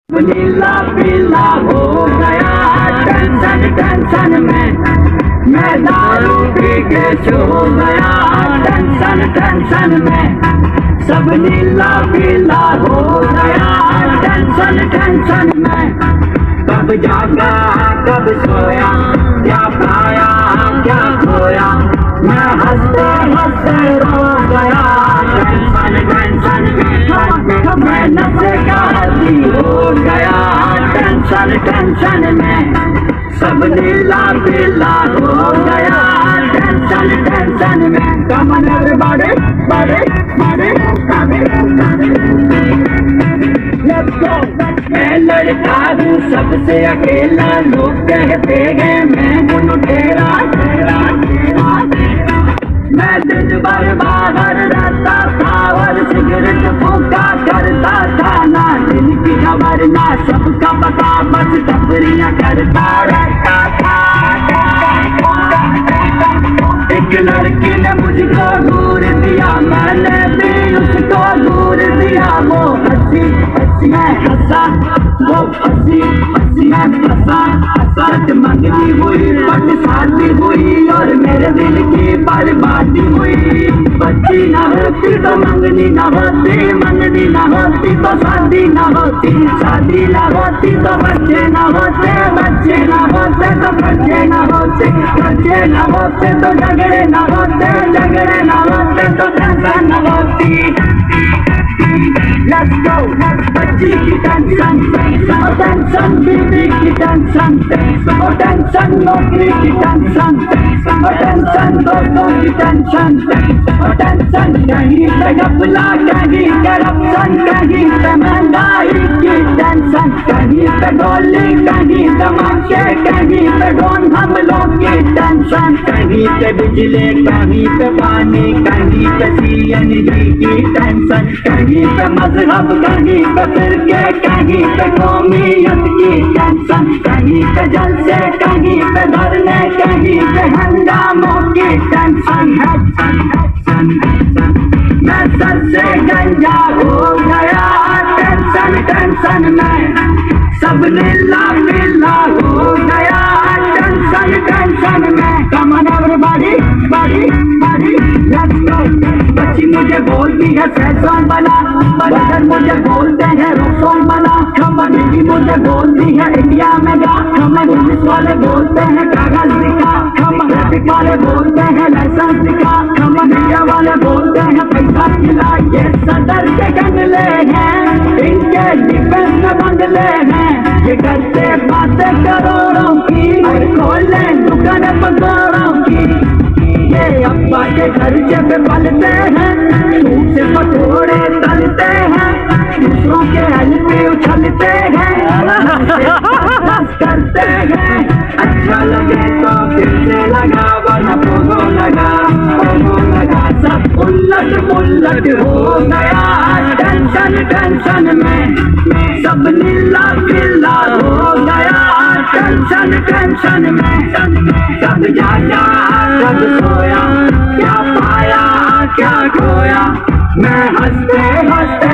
नीला पीला हो गया टेंशन टेंशन में, मैं दारू पी के सो गया टेंशन टेंशन में। सब नीला पीला हो गया टेंशन टेंशन में। कब जागा कब सोया, क्या पाया क्या खोया, मैं हंसते हंसते रो गया टेंशन टेंशन में। मैं नशे का आदी हो गया टेंशन टेंशन में। सब नीला पीला हो गया टेंशन टेंशन में। Come on everybody, body, body, body, let's go। मैं लड़का हूँ सबसे अकेला, लोग कहते हैं मैं हूँ लुटेरा तेरा तेरा तेरा। मैं दिन भर बाहर रहता था और सिगरेट फूका करता था, ना दिन की खबर ना सबका पता, बस टपरियां करता रहता था। एक लड़की ने मुझको दूर दिया, मैंने भी उसको दूर दिया। वो हंसी हंसी मैं हंसा, वो हंसी हंसी मैं फंसा। शर्त मंगनी हुई बट शादी हुई और मेरे दिल की बर्बादी हुई। बच्ची न होती तो मंगनी न होती, मंगनी न होती तो शादी न होती, शादी न होती तो बच्चे न होते, बच्चे न होते तो बच्चे न होते, बच्चे न होते तो झगड़े न होते, झगड़े न होते तो टेंशन न होती। Let's go, बच्ची की टेंशन, टेंशन बीवी की टेंशन, टेंशन नौकरी की टेंशन, टेंशन दोस्तों की टेंशन, टेंशन कहीं पे घपला, कहीं करप्शन, कहीं पे महंगाई की टेंशन, कहीं पे गोली, कहीं धमाके, कहीं पे ड्रोन हमलों की टेंशन, कहीं पे बिजली, कहीं पे पानी, कहीं पे CNG की टेंशन, कहीं पे मजहब, कहीं पे फिरके, कहीं पे कौमियत की टेंशन, कहीं पे जलसे, कहीं पे धरने, कहीं पे हंगामों की टेंशन। मैं सर से गंजा हो गया टेंशन टेंशन में। सब नीला पीला हो गया टेंशन टेंशन में। Come on everybody, body, body, let's go। बच्ची मुझे बोलती है सैड सॉन्ग बना, बदर मुझे बोलते हैं रॉक सॉन्ग बना, खमन भी मुझे बोलती है इंडिया में गा, खमन इंग्लिश वाले बोलते हैं कागज दिखा, खमन ट्रैफिक वाले बोलते हैं लाइसेंस दिखा, खमन इंडिया वाले बोलते हैं पैसा खिला। ये सदर के गंगले हैं, इनके डिफेंस में बंगले हैं, ये करते बातें करोड़ों की और खोले दुकान पकौड़ों की। ये अब्बा के खर्चे पे पलते हैं, धूप से पकौड़े तलते हैं, दूसरों के हल पे उछलते हैं, करते हैं। अच्छा लगे तो फिर से लगा, वरना पोगो लगा, पोगो लगा। सब उलट पुलट हो गया टेंशन टेंशन में। सब नीला पीला हो गया टेंशन टेंशन में। कब जागा कब सोया, क्या पाया क्या खोया, मैं हंसते हंसते